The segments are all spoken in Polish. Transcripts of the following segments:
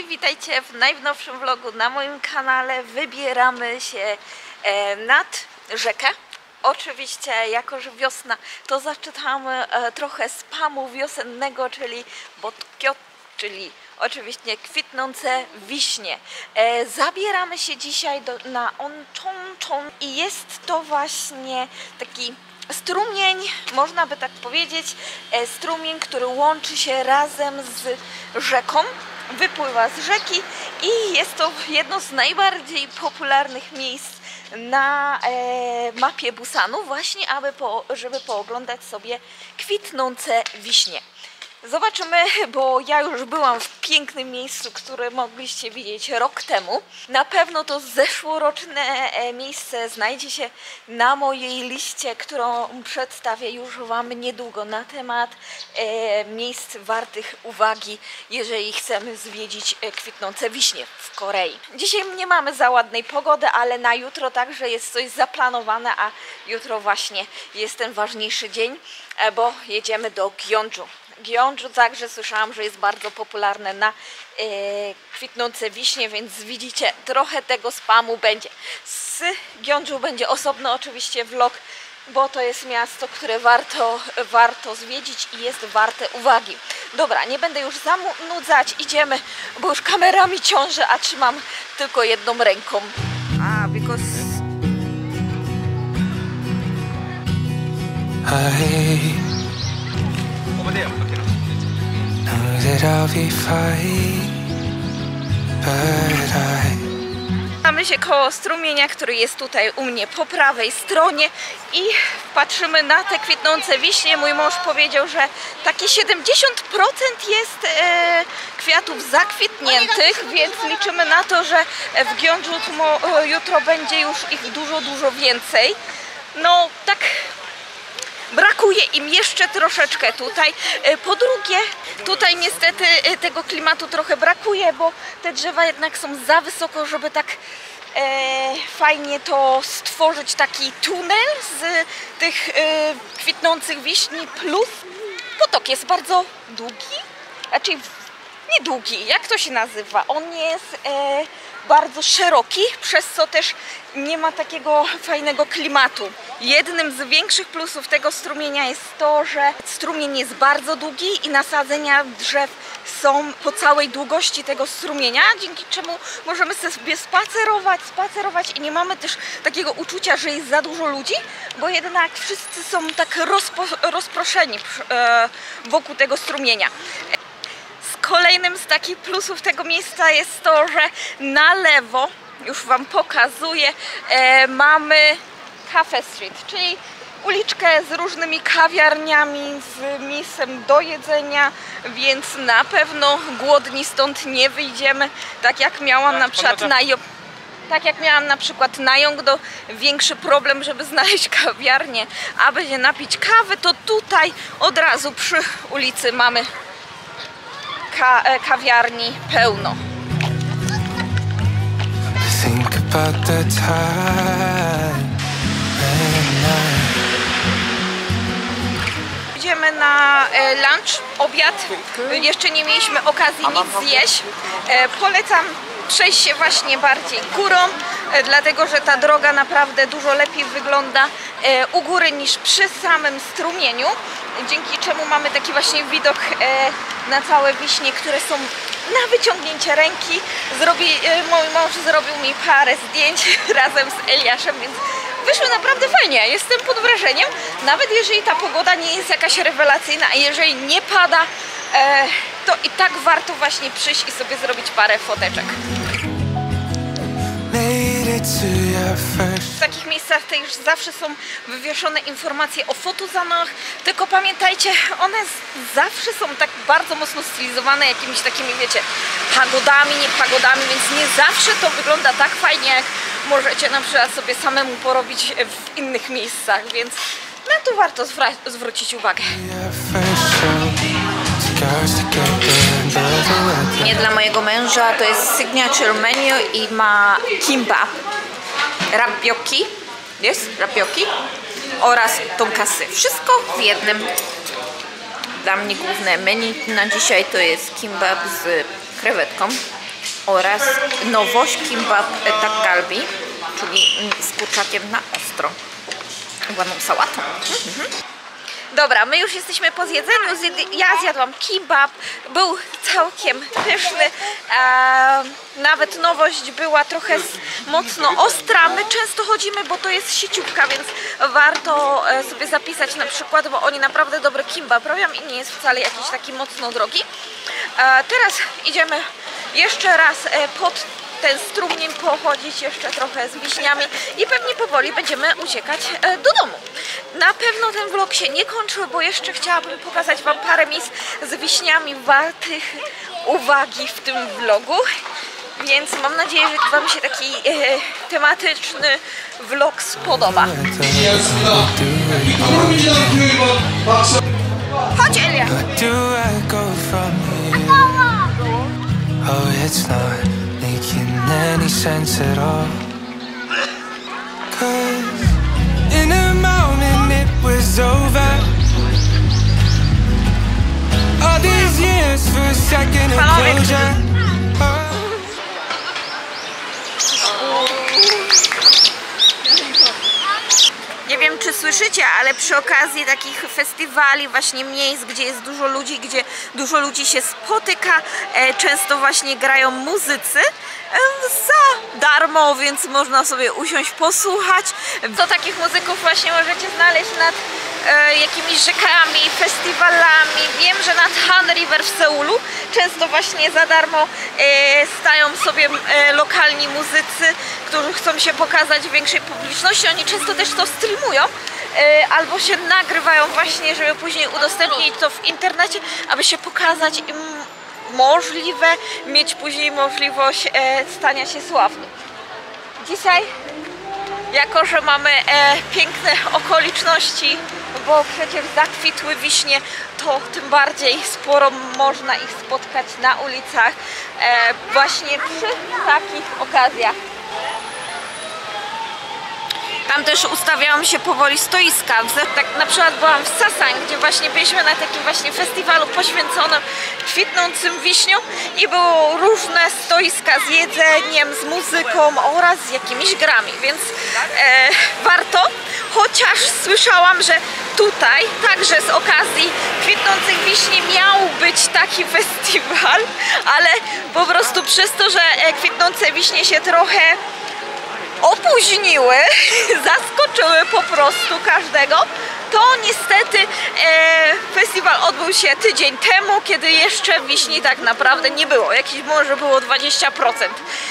witajcie w najnowszym vlogu na moim kanale. Wybieramy się nad rzekę. Oczywiście, jako że wiosna, to zaczytamy trochę spamu wiosennego, czyli bodkio, czyli oczywiście kwitnące wiśnie. Zabieramy się dzisiaj na Oncheoncheon i jest to właśnie taki strumień, można by tak powiedzieć, strumień, który łączy się razem z rzeką, wypływa z rzeki i jest to jedno z najbardziej popularnych miejsc na mapie Busanu, właśnie żeby pooglądać sobie kwitnące wiśnie. Zobaczymy, bo ja już byłam w pięknym miejscu, które mogliście widzieć rok temu. Na pewno to zeszłoroczne miejsce znajdzie się na mojej liście, którą przedstawię już Wam niedługo na temat miejsc wartych uwagi, jeżeli chcemy zwiedzić kwitnące wiśnie w Korei. Dzisiaj nie mamy za ładnej pogody, ale na jutro także jest coś zaplanowane, a jutro właśnie jest ten ważniejszy dzień, bo jedziemy do Gyeongju. Gyeongju także słyszałam, że jest bardzo popularne na kwitnące wiśnie, więc widzicie, trochę tego spamu będzie. Z Gyeongju będzie osobno oczywiście vlog, bo to jest miasto, które warto zwiedzić i jest warte uwagi. Dobra, nie będę już zanudzać, idziemy, bo już kamera mi ciąży, a trzymam tylko jedną ręką. Mamy się koło strumienia, który jest tutaj u mnie po prawej stronie i patrzymy na te kwitnące wiśnie. Mój mąż powiedział, że takie 70% jest kwiatów zakwitniętych, więc liczymy na to, że w Gyeongju jutro będzie już ich dużo więcej. No tak, brakuje im jeszcze troszeczkę tutaj. Po drugie, tutaj niestety tego klimatu trochę brakuje, bo te drzewa jednak są za wysoko, żeby tak fajnie to stworzyć, taki tunel z tych kwitnących wiśni, plus potok jest bardzo długi, znaczy nie długi, jak to się nazywa? On jest bardzo szeroki, przez co też nie ma takiego fajnego klimatu. Jednym z większych plusów tego strumienia jest to, że strumień jest bardzo długi i nasadzenia drzew są po całej długości tego strumienia, dzięki czemu możemy sobie spacerować i nie mamy też takiego uczucia, że jest za dużo ludzi, bo jednak wszyscy są tak rozproszeni wokół tego strumienia. Kolejnym z takich plusów tego miejsca jest to, że na lewo, już Wam pokazuję, mamy Cafe Street, czyli uliczkę z różnymi kawiarniami, z miejscem do jedzenia, więc na pewno głodni stąd nie wyjdziemy, tak jak miałam na przykład na Yongdo większy problem, żeby znaleźć kawiarnię, aby się napić kawy, to tutaj od razu przy ulicy mamy kawiarni pełno. Idziemy na lunch, obiad. Jeszcze nie mieliśmy okazji nic zjeść. Polecam przejść się właśnie bardziej górą, dlatego że ta droga naprawdę dużo lepiej wygląda u góry niż przy samym strumieniu, dzięki czemu mamy taki właśnie widok na całe wiśnie, które są na wyciągnięcie ręki. Mój mąż zrobił mi parę zdjęć razem z Eliaszem, więc wyszły naprawdę fajnie. Jestem pod wrażeniem, nawet jeżeli ta pogoda nie jest jakaś rewelacyjna, a jeżeli nie pada, to i tak warto właśnie przyjść i sobie zrobić parę foteczek. W takich miejscach też zawsze są wywieszone informacje o fotozonach, tylko pamiętajcie, one zawsze są tak bardzo mocno stylizowane jakimiś takimi, wiecie, pagodami, niepagodami, więc nie zawsze to wygląda tak fajnie, jak możecie na przykład sobie samemu porobić w innych miejscach, więc na to warto zwrócić uwagę. Nie dla mojego męża, to jest signature menu i ma kimbap, rappyoki, oraz tonkasy. Wszystko w jednym. Dla mnie główne menu na dzisiaj to jest kimbap z krewetką. oraz nowość kimbap takgalbi, czyli z kurczakiem na ostro. Ładną sałatą. Dobra, my już jesteśmy po zjedzeniu. Ja zjadłam kimbap, był całkiem pyszny. Nawet nowość była trochę mocno ostra. My często chodzimy, bo to jest sieciówka, więc warto sobie zapisać na przykład, bo oni naprawdę dobry kimbap robią i nie jest wcale jakiś taki mocno drogi. Teraz idziemy jeszcze raz pod ten strumień pochodzić jeszcze trochę z wiśniami i pewnie powoli będziemy uciekać do domu. Na pewno ten vlog się nie kończy, bo jeszcze chciałabym pokazać Wam parę miejsc z wiśniami wartych uwagi w tym vlogu. Więc mam nadzieję, że Wam się taki tematyczny vlog spodoba. Chodź, Elia! Any sense at all? 'Cause in a moment it was over. All these years for a second of closure. Nie wiem, czy słyszycie, ale przy okazji takich festiwali, właśnie miejsc, gdzie jest dużo ludzi, gdzie dużo ludzi się spotyka, często właśnie grają muzycy za darmo, więc można sobie usiąść, posłuchać. To takich muzyków właśnie możecie znaleźć nad jakimiś rzekami, festiwalami. Wiem, że nad Han River w Seulu często właśnie za darmo stają sobie lokalni muzycy, którzy chcą się pokazać większej publiczności. Oni często też to streamują albo się nagrywają właśnie, żeby później udostępnić to w internecie, aby się pokazać im możliwe, mieć później możliwość stania się sławnym. Dzisiaj, jako że mamy piękne okoliczności, bo przecież zakwitły wiśnie, to tym bardziej sporo można ich spotkać na ulicach właśnie przy takich okazjach. Tam też ustawiałam się powoli stoiska. Tak na przykład byłam w Sasań, gdzie właśnie byliśmy na takim właśnie festiwalu poświęconym kwitnącym wiśniom i było różne stoiska z jedzeniem, z muzyką oraz z jakimiś grami, więc warto. Chociaż słyszałam, że tutaj także z okazji kwitnących wiśni miał być taki festiwal, ale po prostu przez to, że kwitnące wiśnie się trochę opóźniły, zaskoczyły po prostu każdego, to niestety festiwal odbył się tydzień temu, kiedy jeszcze wiśni tak naprawdę nie było. Jakieś może było 20%,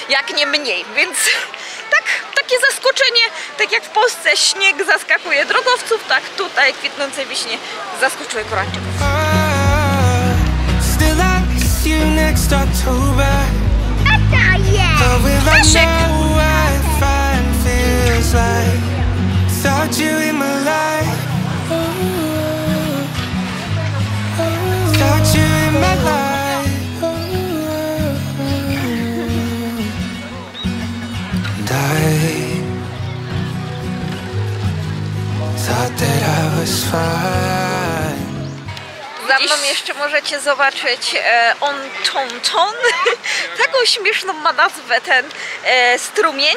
jak nie mniej, więc takie zaskoczenie, tak jak w Polsce śnieg zaskakuje drogowców, tak tutaj kwitnące wiśnie zaskoczyły Koreańczyków. Staszek! Without you in my life, without you in my life, and I thought that I was fine. Za mną jeszcze możecie zobaczyć Oncheoncheon. Taką śmieszną ma nazwę ten strumień.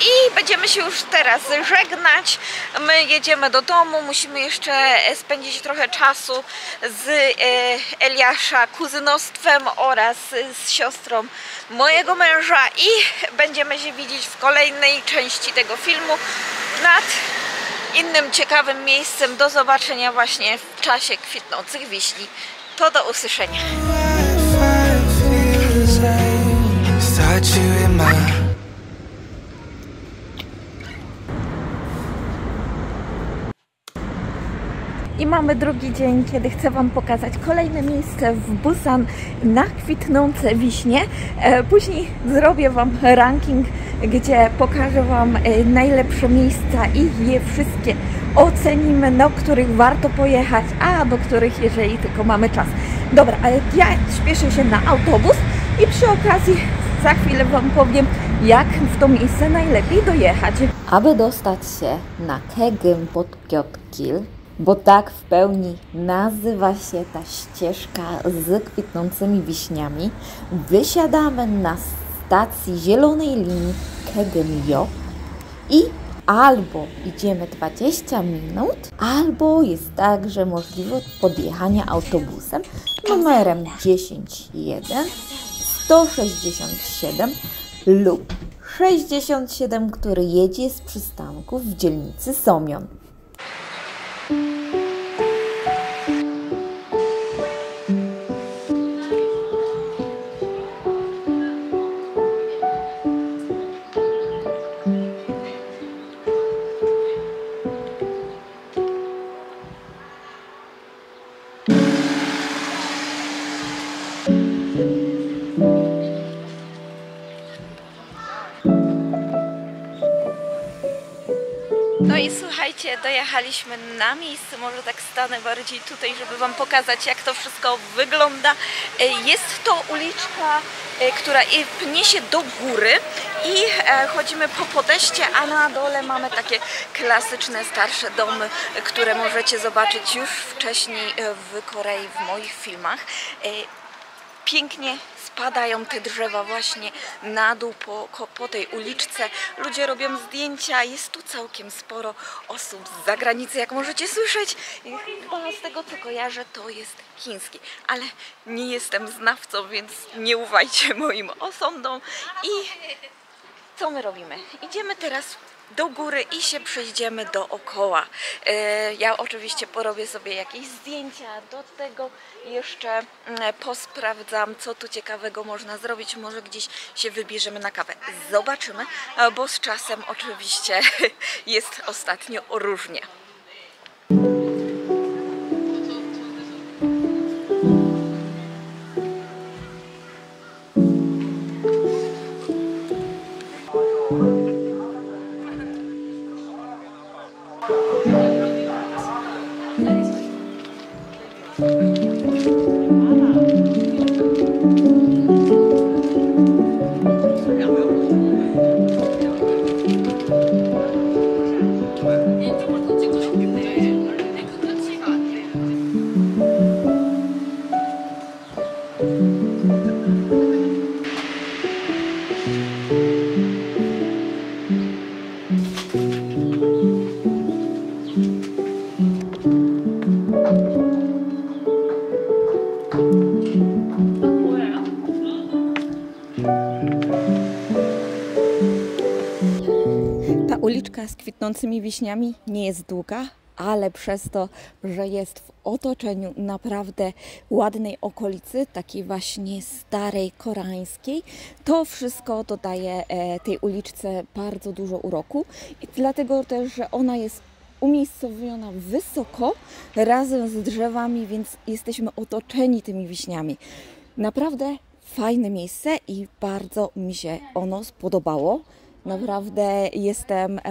I będziemy się już teraz żegnać. My jedziemy do domu, musimy jeszcze spędzić trochę czasu z Eliasza kuzynostwem oraz z siostrą mojego męża i będziemy się widzieć w kolejnej części tego filmu nad innym ciekawym miejscem. Do zobaczenia właśnie w czasie kwitnących wiśni. To do usłyszenia. I mamy drugi dzień, kiedy chcę Wam pokazać kolejne miejsce w Busan na kwitnące wiśnie. Później zrobię Wam ranking, gdzie pokażę Wam najlepsze miejsca i je wszystkie ocenimy, do których warto pojechać, a do których jeżeli tylko mamy czas. Dobra, ale ja śpieszę się na autobus i przy okazji za chwilę Wam powiem, jak w to miejsce najlepiej dojechać. Aby dostać się na Kaegum-Podgyeot-gil, bo tak w pełni nazywa się ta ścieżka z kwitnącymi wiśniami, wysiadamy na stacji zielonej linii Kegem-yo i albo idziemy 20 minut, albo jest także możliwość podjechania autobusem numerem 101, 167 lub 67, który jedzie z przystanków w dzielnicy Somyeon. No i słuchajcie, dojechaliśmy na miejsce, może tak stanę bardziej tutaj, żeby Wam pokazać, jak to wszystko wygląda. Jest to uliczka, która pnie się do góry i chodzimy po podejście, a na dole mamy takie klasyczne, starsze domy, które możecie zobaczyć już wcześniej w Korei, w moich filmach. Pięknie spadają te drzewa właśnie na dół po tej uliczce. Ludzie robią zdjęcia, jest tu całkiem sporo osób z zagranicy, jak możecie słyszeć. I chyba z tego co kojarzę, to jest chiński, ale nie jestem znawcą, więc nie ufajcie moim osądom. I co my robimy? Idziemy teraz do góry i się przejdziemy dookoła. Ja oczywiście porobię sobie jakieś zdjęcia, do tego jeszcze posprawdzam, co tu ciekawego można zrobić. Może gdzieś się wybierzemy na kawę. Zobaczymy, bo z czasem oczywiście jest ostatnio różnie. Ta uliczka z kwitnącymi wiśniami nie jest długa, ale przez to, że jest w otoczeniu naprawdę ładnej okolicy, takiej właśnie starej, koreańskiej, to wszystko dodaje tej uliczce bardzo dużo uroku i dlatego też, że ona jest umiejscowiona wysoko razem z drzewami, więc jesteśmy otoczeni tymi wiśniami. Naprawdę fajne miejsce i bardzo mi się ono spodobało. Naprawdę jestem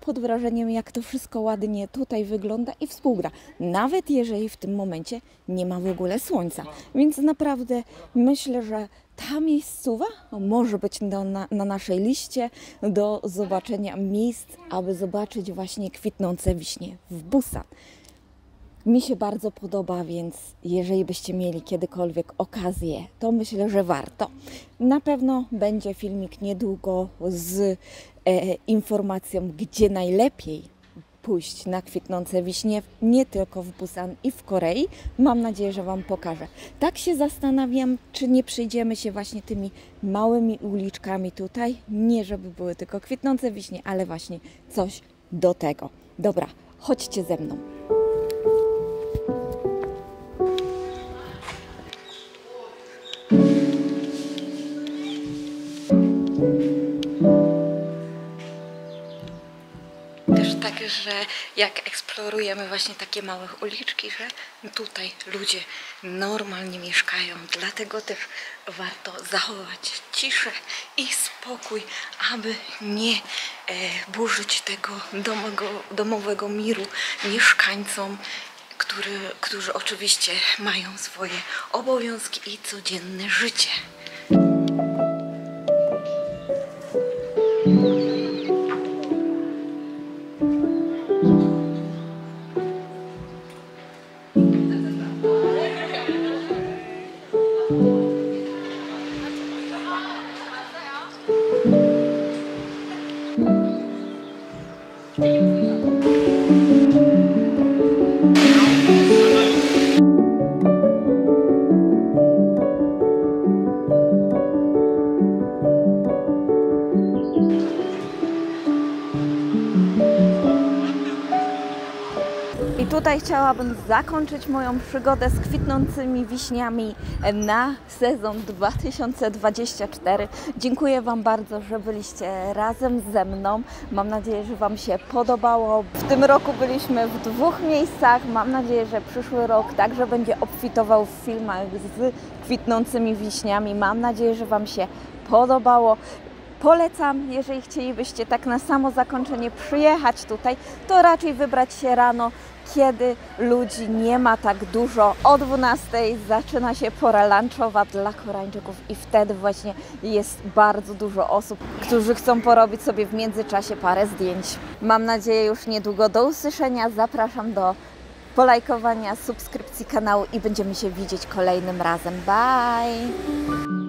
pod wrażeniem, jak to wszystko ładnie tutaj wygląda i współgra. Nawet jeżeli w tym momencie nie ma w ogóle słońca. Więc naprawdę myślę, że ta miejscowa może być na naszej liście do zobaczenia miejsc, aby zobaczyć właśnie kwitnące wiśnie w Busan. Mi się bardzo podoba, więc jeżeli byście mieli kiedykolwiek okazję, to myślę, że warto. Na pewno będzie filmik niedługo z informacją, gdzie najlepiej pójść na kwitnące wiśnie, nie tylko w Busan i w Korei. Mam nadzieję, że Wam pokażę. Tak się zastanawiam, czy nie przyjdziemy się właśnie tymi małymi uliczkami tutaj. Nie, żeby były tylko kwitnące wiśnie, ale właśnie coś do tego. Dobra, chodźcie ze mną. Też tak, że jak eksplorujemy właśnie takie małe uliczki, że tutaj ludzie normalnie mieszkają, dlatego też warto zachować ciszę i spokój, aby nie burzyć tego domowego miru mieszkańcom, którzy oczywiście mają swoje obowiązki i codzienne życie. Tutaj chciałabym zakończyć moją przygodę z kwitnącymi wiśniami na sezon 2024. Dziękuję Wam bardzo, że byliście razem ze mną. Mam nadzieję, że Wam się podobało. W tym roku byliśmy w 2 miejscach. Mam nadzieję, że przyszły rok także będzie obfitował w filmach z kwitnącymi wiśniami. Mam nadzieję, że Wam się podobało. Polecam, jeżeli chcielibyście tak na samo zakończenie przyjechać tutaj, to raczej wybrać się rano, kiedy ludzi nie ma tak dużo. O 12 zaczyna się pora lunchowa dla Koreańczyków i wtedy właśnie jest bardzo dużo osób, którzy chcą porobić sobie w międzyczasie parę zdjęć. Mam nadzieję już niedługo do usłyszenia. Zapraszam do polajkowania, subskrypcji kanału i będziemy się widzieć kolejnym razem. Bye!